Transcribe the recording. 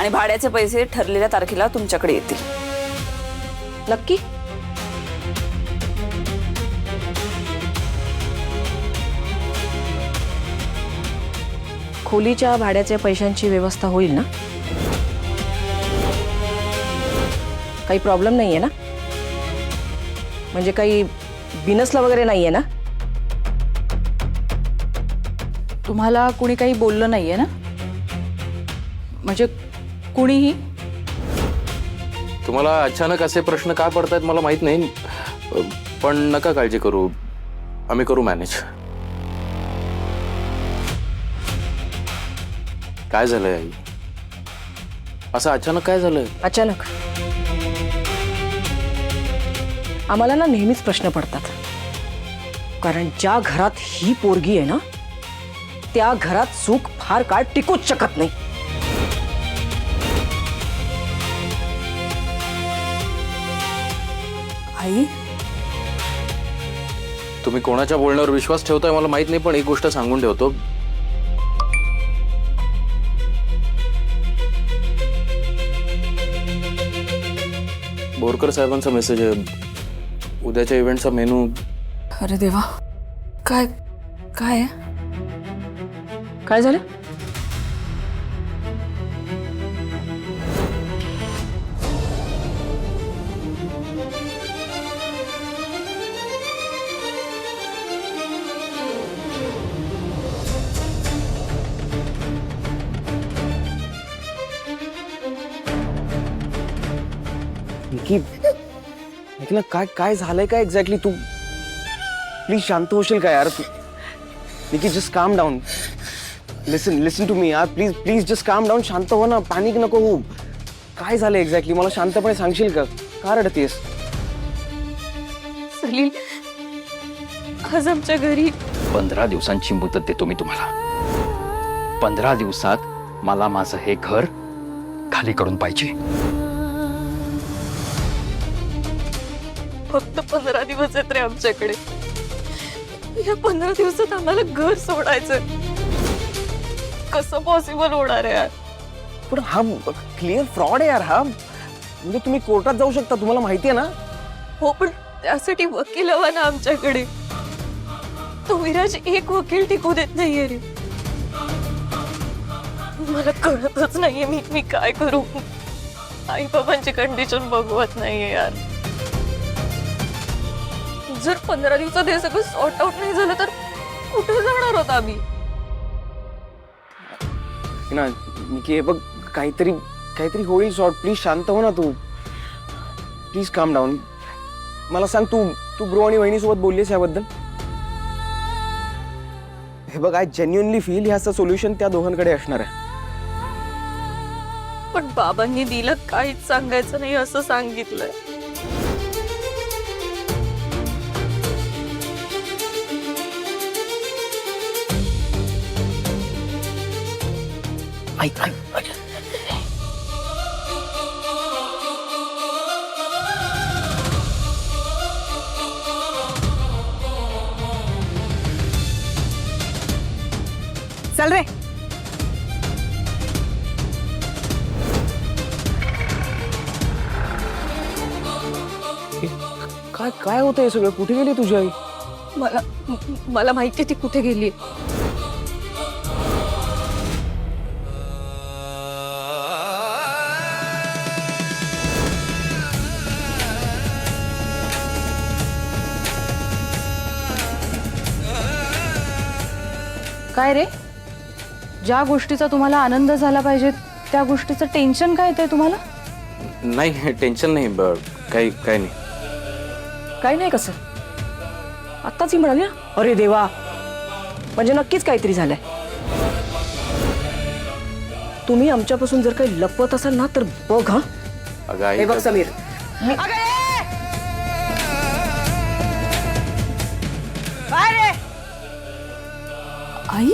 आणि भाड्याचे पैसे ठरलेल्या तारखेला तुमच्याकडे येतील. नक्की? खोलीच्या भाड्याच्या पैशांची व्यवस्था होईल ना? काही प्रॉब्लेम नाहीये ना? म्हणजे काही बिनसला वगैरे नाहीये ना? तुम्हाला कुणी काही बोललं नाहीये ना? म्हणजे कुणीही? तुम्हाला अचानक असे प्रश्न का पडतायत मला माहित नाही, पण नका काळजी करू, आम्ही करू मॅनेज. काय झालंय आई? असं अचानक काय झालंय? अचानक आम्हाला ना नेहमीच प्रश्न पडतात, कारण ज्या घरात ही पोरगी आहे ना त्या घरात सुख फार काळ टिकूच शकत नाही. आई, तुम्ही कोणाच्या बोलण्यावर विश्वास ठेवताय मला माहित नाही, पण एक गोष्ट सांगून ठेवतो. बोरकर साहेबांचा मेसेज आहे, उद्याच्या इव्हेंटचा मेनू. अरे देवा, काय काय आहे? काय झालं? निकी, काय काय झालंय काय एक्झॅक्टली? तू प्लीज शांत होशील का यार? निकी, जस्ट काम डाऊन. लिसन टू मी यार, प्लीज प्लीज जस्ट काम डाऊन. शांत हो ना, पॅनिक नको हो. काय झालं एक्झॅक्टली मला शांतपणे सांगशील का रडतेस? सलील, आज आमच्या घरी 15 दिवसांची मुदत देतो मी तुम्हाला. 15 दिवसात मला माझं हे घर खाली करून पाहिजे. फक्त 15 दिवस आहेत रे आमच्याकडे. या 15 दिवसात आम्हाला घर सोडायचं कसं पॉसिबल होणार आहे यार? पण हा क्लिअर फ्रॉड आहे यार. हा म्हणजे तुम्ही कोर्टात जाऊ शकता, तुम्हाला माहिती आहे ना? हो, पण त्यासाठी वकील हवा ना आमच्याकडे. तो विराज एक वकील टिकू देत नाहीये रे. मला कळतच नाहीये मी काय करू. आई बाबांची कंडिशन बघवत नाहीये यार. जर 15 दिवसात हे सगळं सॉर्ट आउट नाही झालं तर कुठे जाणार होता आम्ही? ना निकी, हे बघ, काहीतरी होईल सॉर्ट. प्लीज शांत हो ना तू. प्लीज काम डाऊन. मला सांग, तू ब्रो आणि वहिनीसोबत बोललीस याबद्दल? हे बघ, आय जेन्युइनली फील ह्याचं सोल्युशन त्या दोघांकडे असणार आहे. पण बाबांनी दिलं काहीच सांगायचं नाही असं सांगितलंय. ऐक चल रे. काय होतंय सगळं? कुठे गेली तुझी आई? मला माहिती ती कुठे गेली. काय रे, ज्या गोष्टीचा तुम्हाला आनंद झाला पाहिजे त्या गोष्टीचं टेन्शन काय येतंय तुम्हाला? नाही, टेन्शन नाही, काही नाही. काही नाही. कसं आत्ताच ही म्हणाली ना? अरे देवा, म्हणजे नक्कीच काहीतरी झालंय. तुम्ही आमच्यापासून जर काही लपवत असाल ना तर बघ. हा, अगं आई, हे बघ समीर, आई,